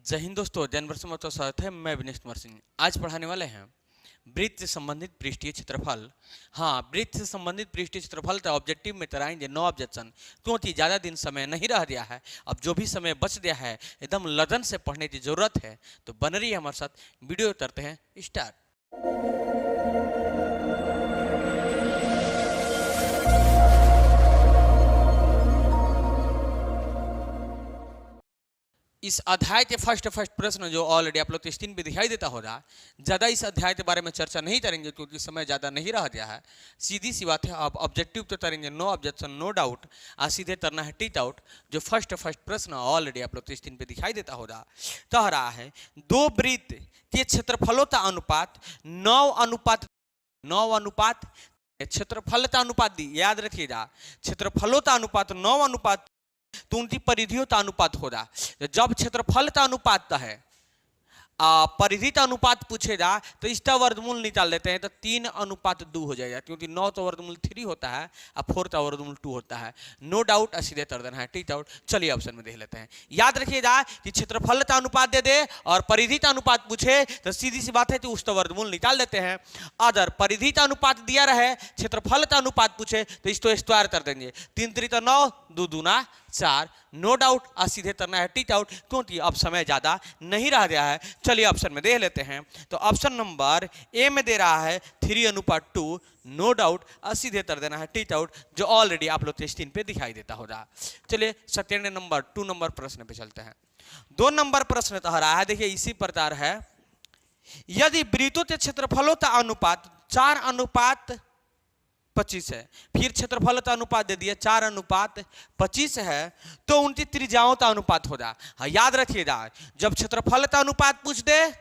जय हिंद दोस्तों, जनवर्ष में तो स्वागत है। मैं विनेश कुमार सिंह आज पढ़ाने वाले हैं वृत्त से संबंधित पृष्ठीय क्षेत्रफल। हाँ, वृत्त से संबंधित पृष्ठीय क्षेत्रफल तो ऑब्जेक्टिव में कराएंगे, नो ऑब्जेक्शन, क्योंकि ज़्यादा दिन समय नहीं रह गया है। अब जो भी समय बच गया है एकदम लगन से पढ़ने की जरूरत है, तो बन रही है हमारे साथ। वीडियो करते हैं स्टार्ट। इस अध्याय के फर्स्ट प्रश्न जो ऑलरेडी आप लोग के स्क्रीन पे दिखाई देता होगा, ज़्यादा इस अध्याय के बारे में चर्चा नहीं करेंगे क्योंकि समय ज़्यादा नहीं रह गया है। सीधी सी बात है, आप ऑब्जेक्टिव तो करेंगे, नो ऑब्जेक्शन नो डाउट, और सीधे करना है टीट आउट। जो फर्स्ट प्रश्न ऑलरेडी आप लोग के स्क्रीन पे दिखाई देता होगा, कह रहा है दो वृत्त के क्षेत्रफलों का अनुपात 9:9 क्षेत्रफल का अनुपात दी, याद रखिएगा, क्षेत्रफलों का अनुपात 9:, तो उनकी परिधियों का अनुपात होगा। जब क्षेत्रफल का अनुपात है, परिधि का अनुपात पूछेगा तो इसका वर्गमूल निकाल लेते हैं, तो 3:2 हो जाएगा, क्योंकि 9 का वर्गमूल 3 होता है और 4 का वर्गमूल 2 होता है। नो डाउट सीधे कर देना है टीट आउट। चलिए ऑप्शन में देख लेते हैं। याद रखिएगा कि क्षेत्रफल का अनुपात दे दे और परिधि का अनुपात पूछे तो सीधी सी बात है कि उसका वर्गमूल निकाल देते हैं। अगर परिधि का अनुपात दिया रहे, क्षेत्रफल का अनुपात पूछे तो इसको स्क्वायर कर देंगे। 3 3 9, 2 दूना 4, नो डाउट सीधे करना है टीट आउट, क्योंकि अब समय ज्यादा नहीं रह गया है। चलिए ऑप्शन में देख लेते हैं। तो ऑप्शन नंबर ए में दे रहा है 3:2, नो डाउट सीधे कर देना है टीट आउट, जो ऑलरेडी आप लोग स्क्रीन पे दिखाई देता होगा। चलिए सेकंड नंबर 2 नंबर प्रश्न पे चलते हैं। 2 नंबर प्रश्न कह रहा है, देखिए इसी प्रकार है, यदि वृत्तों के क्षेत्रफलों का अनुपात 4:25 है, फिर क्षेत्रफल का अनुपात दे दिया 4:25 है, तो उनकी त्रिज्याओं का अनुपात होगा। हाँ, याद रखिएगा, जब क्षेत्रफल का अनुपात पूछ दे,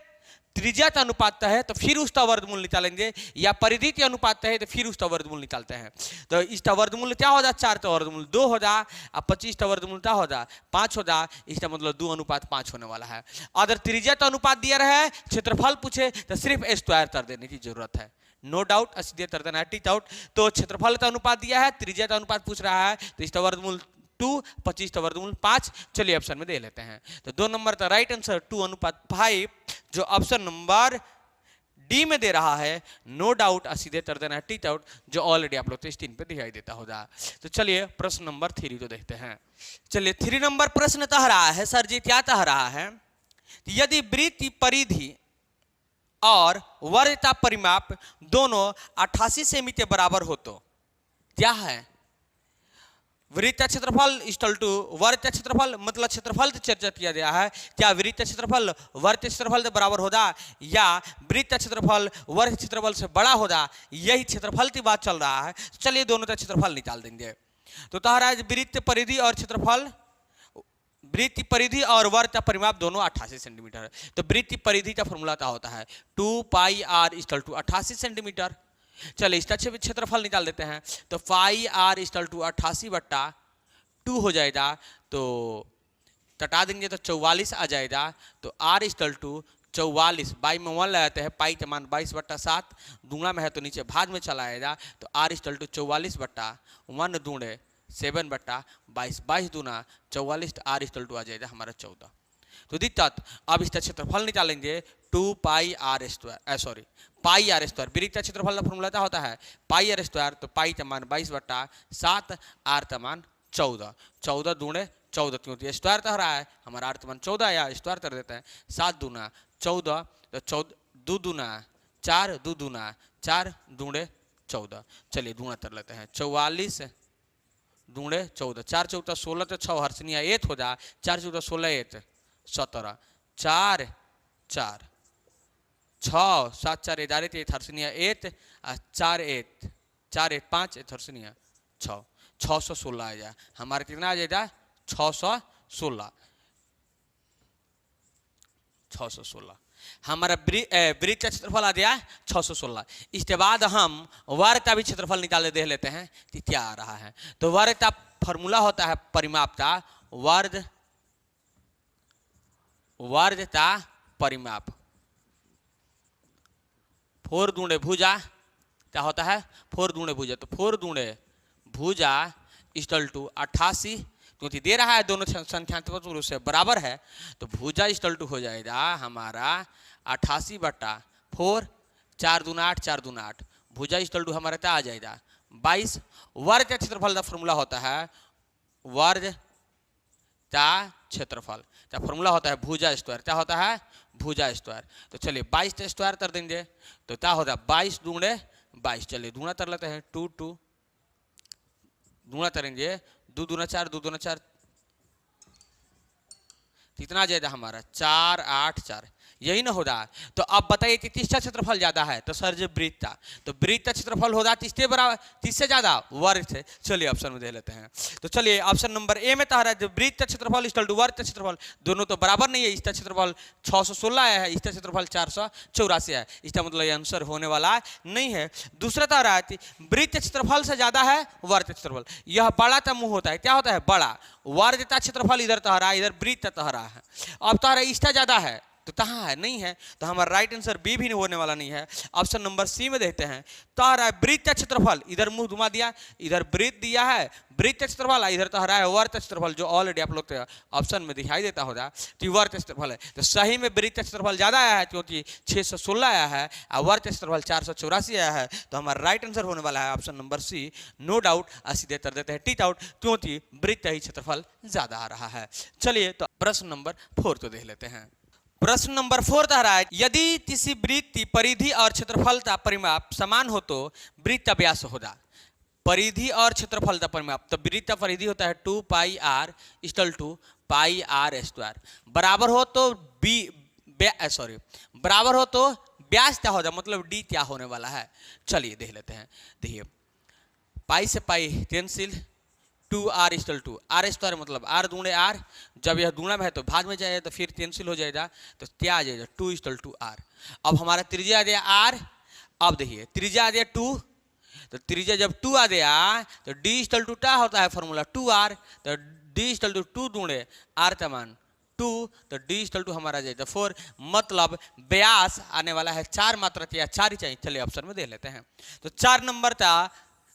त्रिज्या का अनुपात है, तो फिर उसका वर्गमूल निकालेंगे, या परिधि के अनुपात है तो फिर उसका वर्गमूल निकालते हैं। तो इसका वर्गमूल क्या होगा? 4 का वर्गमूल 2 होगा, और 25 का वर्गमूल क्या होगा? 5 होगा। इसका मतलब 2:5 होने वाला है। अगर त्रिज्या का अनुपात दिया रहे, क्षेत्रफल पूछे तो सिर्फ स्क्वायर कर देने की जरूरत है। नो डाउट सीधे कर देना है टीट आउट। तो क्षेत्रफल का अनुपात दिया है, त्रिज्या का अनुपात पूछ रहा है, तो इसका वर्गमूल 2, 25 का वर्गमूल 5। चलिए ऑप्शन में दे लेते हैं। तो 2 नंबर का राइट आंसर 2:5, जो ऑप्शन नंबर डी में दे रहा है। नो डाउट सीधे कर देना है टीट आउट, जो ऑलरेडी आप लोग स्क्रीन पे दिखाई देता होगा। तो चलिए प्रश्न नंबर 3 को देखते हैं। चलिए 3 नंबर प्रश्न कह रहा है, सर जी क्या कह रहा है, यदि वृत्त की परिधि और वर्ग का परिमाप दोनों 88 सेमी के बराबर हो तो क्या है? वृत्त का क्षेत्रफल इक्वल टू वर्ग का क्षेत्रफल, मतलब क्षेत्रफल की चर्चा किया गया है। क्या वृत्त का क्षेत्रफल वर्ग के क्षेत्रफल से बराबर होगा, या वृत्त का क्षेत्रफल वर्ग के क्षेत्रफल से बड़ा होगा? यही क्षेत्रफल की बात चल रहा है। चलिए दोनों का क्षेत्रफल निकाल देंगे। तो कह रहा है वृत्त परिधि और क्षेत्रफल, वृत्त परिधि और वर्ग का परिमाप दोनों 88 सेंटीमीटर है। तो वृत्त परिधि का फॉर्मूला क्या होता है? 2πr equal to 88 centimetre. चलिए इसका क्षेत्रफल निकाल देते हैं। तो πr इक्वल टू 88/2 हो जाएगा, तो कटा देंगे तो 44 आ जाएगा। तो r इक्वल टू 44, बाई में 1 लगाते हैं, पाई का मान 22/7, दूना में है तो नीचे भाग में चला आएगा। तो r इक्वल टू 44/1 दूणे 7/22, 22 दूना 44, तो r इक्वल टू आ जाएगा हमारा 14। तो दिक्कत, अब इसका क्षेत्रफल निकालेंगे 2πr², पाई आर स्क्वायर। वृत्त का क्षेत्रफल का फॉर्मूला क्या होता है? पाई आर स्क्वायर। तो पाई का मान 22/7, आर का मान 14, 14 दूणे 14, क्योंकि स्क्वायर तो रहा है, हमारा आर का मान 14 या स्क्वायर कर देते हैं। 7 दूना 14, तो 14 2 दूना 4, 2 दूना 4, दूणे 14। चलिए दूना कर लेते हैं। 44 दूणे 14, 4 14 16, तो 6 हर्षणीय 8 हो जा, 4 14 16 8 17, 4 4 6 7 4 11 8 हर्षणीय 8, 4 8 4 8 5 हर्षणीय 6, 616 आ जाए हमारा। कितना आ जाएगा? 616, 616 हमारा वृत्त का क्षेत्रफल आ गया 616। इसके बाद हम वर्ग का भी क्षेत्रफल निकाले देख लेते हैं कि क्या आ रहा है। तो वर्ग का फॉर्मूला होता है परिमाप का, वर्ग का परिमाप। 4 दूणे भुजा क्या होता है? 4 दूणे भुजा। तो 4 दूणे भुजा इक्वल टू 88, क्योंकि दे रहा है दोनों संख्यात्मक रूप से बराबर है, तो भुजा इक्वल टू हो जाएगा हमारा 88/4, 4 दूना 8, 4 दूना 8, भुजा इक्वल टू हमारा क्या आ जाएगा 22। वर्ग का क्षेत्रफल का फॉर्मूला होता है वर्ग का क्षेत्रफल, क्या फॉर्मूला होता है भुजा स्क्वायर, क्या होता है भुजा स्क्वायर। तो चलिए 22 का स्क्वायर कर देंगे तो क्या होता है 22 दूणे 22, चलिए दूना कर लेते हैं 2 2, दूना करेंगे 2 दूना 4, 2 दूना 4, कितना जाएगा हमारा 4 8 4, यही ना होगा। तो अब बताइए कि किसका क्षेत्रफल ज्यादा है, तो सर जो वृत्त का, तो वृत्त का क्षेत्रफल होगा किसके बराबर, किससे ज्यादा वर्ग से। चलिए ऑप्शन में दे लेते हैं। तो चलिए ऑप्शन नंबर ए में तो जो वृत्त का क्षेत्रफल इक्वल टू वर्ग का क्षेत्रफल, दोनों तो बराबर नहीं है। इसका क्षेत्रफल 616 है, इसका क्षेत्रफल 484 है, इसका मतलब ये आंसर होने वाला नहीं है। दूसरा तो रहा है वृत्त के क्षेत्रफल से ज्यादा है वर्ग का क्षेत्रफल, यह बड़ा का मुंह होता है, क्या होता है बड़ा, वर्ग का क्षेत्रफल इधर तो रहा है, इधर वृत्त तो रहा है। अब तो इसका ज्यादा है तो कहाँ है, नहीं है, तो हमारा राइट आंसर बी भी होने वाला नहीं है। ऑप्शन नंबर सी में देखते हैं, तारा वृत्त का क्षेत्रफल, इधर मुंह घुमा दिया, इधर वृत्त दिया है, वृत्त का क्षेत्रफल, इधर तो हरा है वर्ग का क्षेत्रफल, जो ऑलरेडी आप लोग ऑप्शन में दिखाई देता होगा कि वर्ग का क्षेत्रफल है। तो सही में वृत्त का क्षेत्रफल ज्यादा आया है क्योंकि 616 आया है और वर्ग का क्षेत्रफल 484 आया है। तो हमारा राइट आंसर होने वाला है option number C, no doubt. सीधे कर देते हैं टी आउट, क्योंकि वृत्त का ही क्षेत्रफल ज्यादा आ रहा है। चलिए तो प्रश्न नंबर 4 को देख लेते हैं। प्रश्न नंबर 4 कह रहा है, यदि किसी वृत्त की परिधि और क्षेत्रफल का परिमाप समान हो तो वृत्त का व्यास होगा। परिधि और क्षेत्रफल का परिमाप, तो वृत्त का परिधि होता है 2 pi r equal to pi r square, बराबर हो तो बराबर हो तो व्यास क्या होगा, मतलब डी क्या होने वाला है। चलिए देख लेते हैं। देखिए पाई से pi cancel, 2r equal to R square, मतलब r दूणे r, जब यह दूना में है तो भाग में जाएगा तो फिर कैंसिल हो जाएगा, तो क्या आ जाएगा 2 इक्वल टू r। अब हमारा त्रिज्या आ गया r, अब देखिए त्रिज्या आ गया 2, तो त्रिज्या जब 2 आ गया तो d इक्वल टू क्या होता है फॉर्मूला 2r, तो d इक्वल टू 2 दूणे r का मान 2, तो d इक्वल टू हमारा जाएगा 4, मतलब व्यास आने वाला है 4 मात्रा या 4 ही चाहिए। चलिए ऑप्शन में दे लेते हैं। तो 4 नंबर का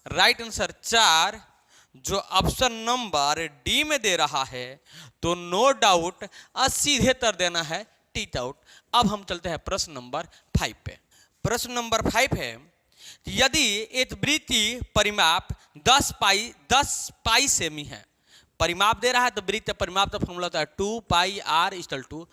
राइट आंसर 4 जो ऑप्शन नंबर डी में दे रहा है, तो नो डाउट सीधे कर देना है टी आउट। अब हम चलते हैं प्रश्न नंबर 5 पे। प्रश्न नंबर 5 है, यदि एक वृत्त की परिमाप 10 पाई सेमी है, परिमाप दे रहा है तो वृत्त का परिमाप का फॉर्मूला होता है 2 पाई आर इक्वल टू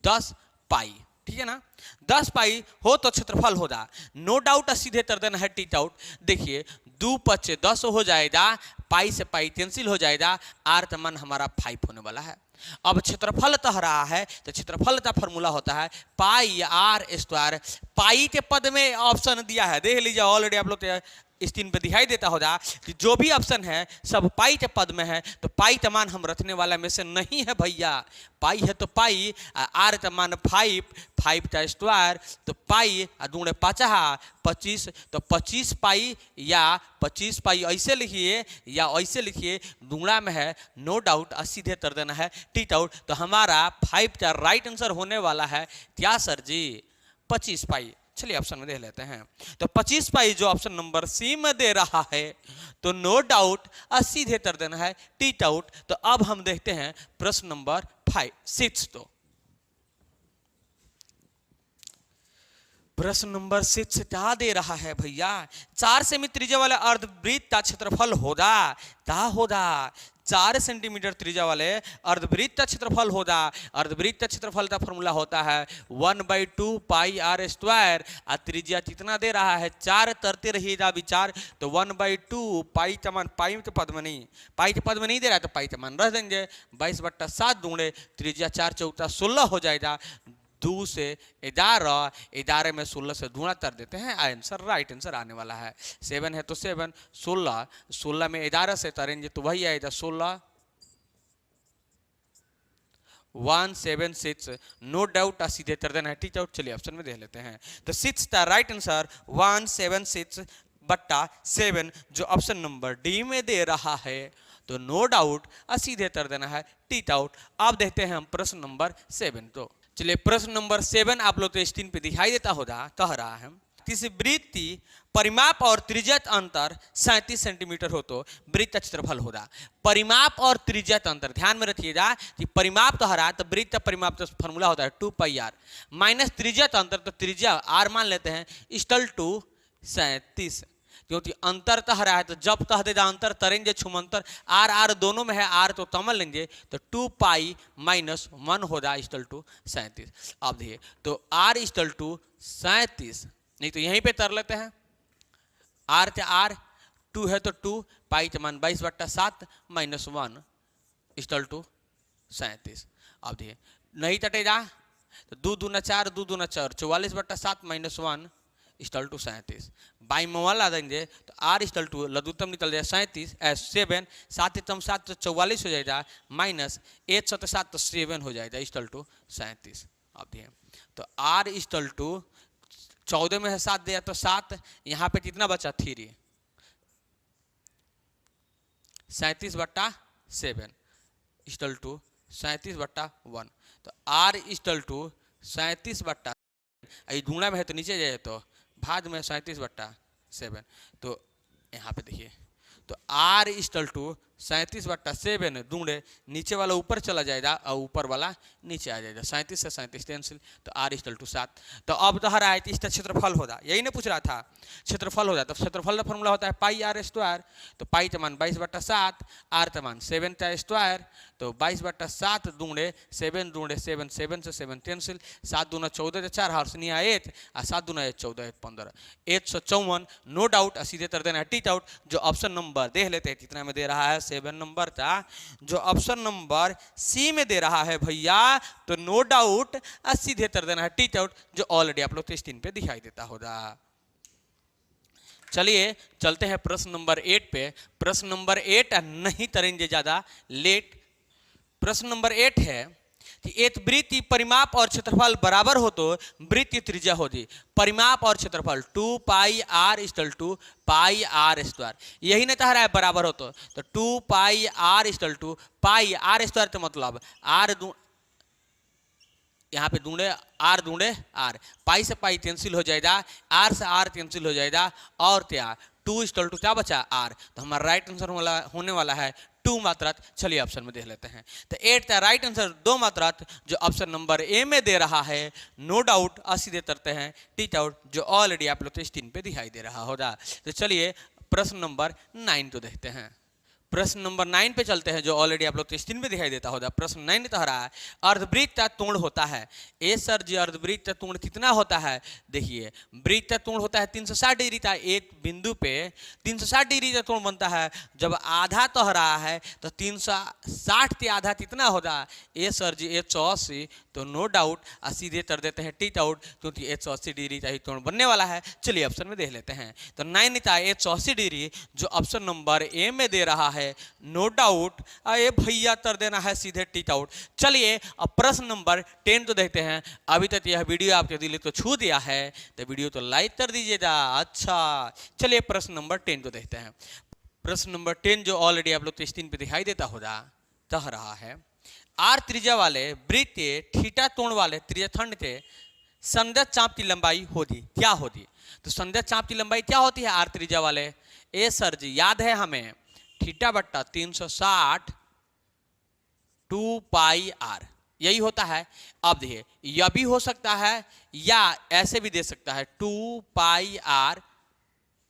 10 पाई, ठीक है ना। 10 पाई हो तो क्षेत्रफल होगा, नो डाउट सीधे कर देना है टी आउट। देखिए 2 5 10 हो जाएगा, पाई से पाई कैंसिल हो जाएगा, आर का मान हमारा 5 होने वाला है। अब क्षेत्रफल कह रहा है तो क्षेत्रफल का फॉर्मूला होता है पाई आर स्क्वायर। पाई के पद में ऑप्शन दिया है, देख लीजिए ऑलरेडी आप लोग स्क्रीन पे दिखाई देता होगा कि जो भी ऑप्शन है सब पाई के पद में है, तो पाई का मान हम रखने वाला में से नहीं है भैया। पाई है तो पाई, आर का मान 5 का स्क्वायर, तो पाई दूणे 5 25, तो 25 पाई या 25 पाई ऐसे लिखिए या ऐसे लिखिए, दूणा में है नो डाउट सीधे कर देना है टी आउट। तो हमारा 5 का राइट आंसर होने वाला है क्या सर जी 25 पाई। चलिए ऑप्शन में देख लेते हैं। तो 25 पाई जो ऑप्शन नंबर सी में दे रहा है, तो नो डाउट सीधे कर देना है टी आउट। तो अब हम देखते हैं प्रश्न नंबर 6। तो प्रश्न नंबर 6 क्या दे रहा है भैया, 4 सेमी त्रिज्या वाले अर्धवृत्त का क्षेत्रफल होगा, क्या होगा 4 सेंटीमीटर त्रिज्या वाले अर्धवृत्त का क्षेत्रफल होगा। अर्धवृत्त का क्षेत्रफल का फॉर्मूला होता है 1/2 पाई आर स्क्वायर, और त्रिज्या कितना दे रहा है 4, करते रहिएगा विचार। तो 1/2 पाई का मान, पाई के पद में नहीं, पाई के पद में नहीं दे रहा है तो पाई का मान रख देंगे, 22/7 दूणे त्रिज्या 4 चौका 16 हो जाएगा। 2 से 11 में 16 से गुणा कर देते हैं, आंसर राइट आंसर आने वाला है। 7 है तो 7, 16 में 11 से करेंगे तो वही आएगा 16 176, नो डाउट सीधे कर देना है टी आउट। चलिए ऑप्शन में देख लेते हैं। तो 6 का राइट आंसर 176/7 जो ऑप्शन नंबर डी में दे रहा है, तो नो डाउट सीधे कर देना है टी आउट। अब देखते हैं हम प्रश्न नंबर 7 को। चलिए प्रश्न नंबर 7 आप लोग तो स्क्रीन पे दिखाई देता होगा, कह रहा है किसी वृत्त की परिमाप और त्रिज्यत अंतर 37 सेंटीमीटर हो तो वृत्त का क्षेत्रफल होगा। परिमाप और त्रिज्यत अंतर ध्यान में रखिएगा कि परिमाप तो हरा तो वृत्त का परिमाप तो फॉर्मूला होता है 2πr माइनस त्रिज्यत अंतर, तो त्रिज्या r मान लेते हैं इक्वल टू 37, क्योंकि अंतर तह रहा है तो जब तह देगा अंतर तरेंगे छुमंतर, आर आर दोनों में है, आर तो तमल लेंगे तो 2π माइनस 1 होगा इक्वल टू 37। अब देखिए तो आर इक्वल टू 37, नहीं तो यहीं पे तर लेते हैं, आर से आर 2 है तो 2 पाई के मान 22/7 माइनस 1 इक्वल टू 37। अब देखिए नहीं तटेगा तो 2 दूना 4, 2 दूना 4, 44/7 माइनस 1 इक्वल टू 37। बाई में 1 ला देंगे तो आर इक्वल टू लघुत्तम निकल जाए 37 7, 7 तो 44 हो जाएगा माइनस 8 7 7 तो 7 हो जाएगा इक्वल टू 37। अब देखिए तो आर इक्वल टू 14 में है 7 दिया तो 7, यहाँ पे कितना बचा 3, 37/7 इक्वल टू 37/1, तो आर इक्वल टू 37/, गुणा में है तो नीचे जाए तो भाग में 37/7, तो यहाँ पे देखिए तो आर इक्वल टू 37/7 दूंढे नीचे वाला ऊपर चला जाएगा और ऊपर वाला नीचे आ जाएगा, 37 से 37 कैंसिल, तो आर इक्वल टू 7। तो अब तो हरा है कि इसका क्षेत्रफल होगा, यही ने पूछ रहा था क्षेत्रफल हो जाता, तो क्षेत्रफल का फॉर्मूला होता है πr², तो पाई का मान 22/7, आर का मान 7 का स्क्वायर, तो 22/7 दूंढे 7 दूंढे 7, 7 से 7 कैंसिल, 7 दूना 14 4 हार्स नहीं आए 8 और 7 दूना 14 15 154। नो डाउट सीधे कर देना है टी आउट, जो ऑप्शन नंबर देख लेते हैं कितना में दे रहा है 7 नंबर का, जो ऑप्शन नंबर सी में दे रहा है भैया, तो नो डाउट सीधे कर देना है टी आउट, जो ऑलरेडी आप लोग स्क्रीन पे दिखाई देता होगा। चलिए चलते हैं प्रश्न नंबर 8 पे। प्रश्न नंबर 8 नहीं करेंगे ज्यादा लेट। प्रश्न नंबर 8 है कि एक वृत्त की परिमाप और क्षेत्रफल बराबर हो तो वृत्त की त्रिज्या होगी। परिमाप और क्षेत्रफल 2πr इक्वल टू πr², यही नहीं कह रहा है बराबर हो तो 2πr इक्वल टू πr², तो मतलब r यहाँ पे दूंढे आर दूंढे आर, पाई से पाई कैंसिल हो जाएगा, आर से आर कैंसिल हो जाएगा, और क्या 2 इक्वल टू क्या बचा आर, तो हमारा राइट आंसर होने वाला है 2 मात्रात। चलिए ऑप्शन में देख लेते हैं, तो 8 का राइट आंसर 2 मात्रात, जो ऑप्शन नंबर ए में दे रहा है नो डाउट सीधे करते हैं टी आउट, जो ऑलरेडी आप लोग स्क्रीन पे दिखाई दे रहा होगा। तो चलिए प्रश्न नंबर 9 को देखते हैं। प्रश्न नंबर 9 पे चलते हैं, जो ऑलरेडी आप लोग स्क्रीन पे दिखाई देता होगा। प्रश्न 9 कह रहा है अर्धवृत्त का कोण होता है, ए सर जी अर्धवृत्त का कोण कितना होता है, देखिए वृत्त का कोण होता है 360 डिग्री का, एक बिंदु पे 360 डिग्री का कोण बनता है। जब आधा कह रहा है तो 360 के आधा कितना होगा, ए सर जी 180, तो नो डाउट सीधे कर देते हैं टी आउट, क्योंकि 180 डिग्री का ही कोण बनने वाला है। चलिए ऑप्शन में देख लेते हैं, तो 9 का 180 डिग्री, जो ऑप्शन नंबर ए में दे रहा है नो डाउट ये भैया कर देना है सीधे टी आउट। चलिए अब प्रश्न नंबर 10 तो देखते हैं। अभी तक यह वीडियो आपके दिल को छू दिया है तो वीडियो तो लाइक कर दीजिएगा। अच्छा चलिए प्रश्न नंबर 10 को देखते हैं। प्रश्न नंबर 10 जो ऑलरेडी आप लोग स्क्रीन पे दिखाई देता होगा, कह रहा है आर त्रिज्या वाले वृत्त के थीटा कोण वाले त्रिज्याखंड के संगत चाप की लंबाई होगी, क्या होगी, तो संगत चाप की लंबाई क्या होती है आर त्रिज्या वाले, ए सर जी याद है हमें θ/360 2πr यही होता है। अब देखिए यह भी हो सकता है या ऐसे भी दे सकता है 2πr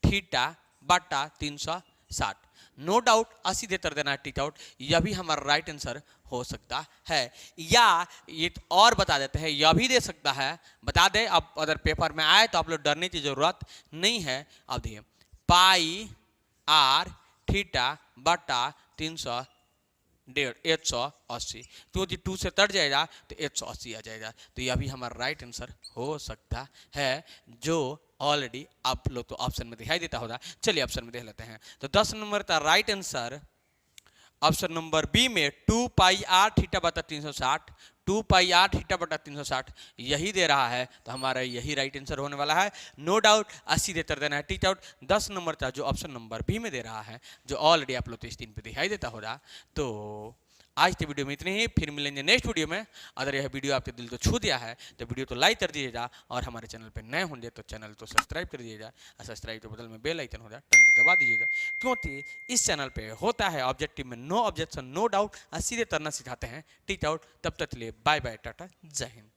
θ/360, नो डाउट सीधे कर देना टी आउट, यह भी हमारा राइट आंसर हो सकता है। या ये और बता देते हैं, यह भी दे सकता है, बता दे अब अगर पेपर में आए तो आप लोग डरने की जरूरत नहीं है। अब देखिए πr θ/300 180, क्योंकि 2 से कट जाएगा तो 180 आ जाएगा, तो यह भी हमारा राइट आंसर हो सकता है, जो ऑलरेडी आप लोग तो ऑप्शन में दिखाई देता होगा। चलिए ऑप्शन में देख लेते हैं, तो 10 नंबर का right answer option number B में 2πr θ/360 2πr θ/360 यही दे रहा है, तो हमारा यही राइट आंसर होने वाला है। नो डाउट सीधे कर देना है टी आउट। 10 नंबर का जो ऑप्शन नंबर बी में दे रहा है, जो ऑलरेडी आप लोग स्क्रीन पे दिखाई देता होगा, तो आज की वीडियो में इतने ही, फिर मिलेंगे नेक्स्ट वीडियो में। अगर यह वीडियो आपके दिल को छू दिया है तो वीडियो तो लाइक कर दीजिएगा, और हमारे चैनल पर नए होंगे तो चैनल तो सब्सक्राइब कर दीजिएगा, और सब्सक्राइब के बदल में बेल आइकन हो जाए दबा दीजिएगा, क्योंकि इस चैनल पे होता है ऑब्जेक्टिव में नो ऑब्जेक्शन नो डाउट, और सीधे तरना सिखाते हैं टीच आउट। तब तक के लिए बाय बाय, टाटा, जय हिंद।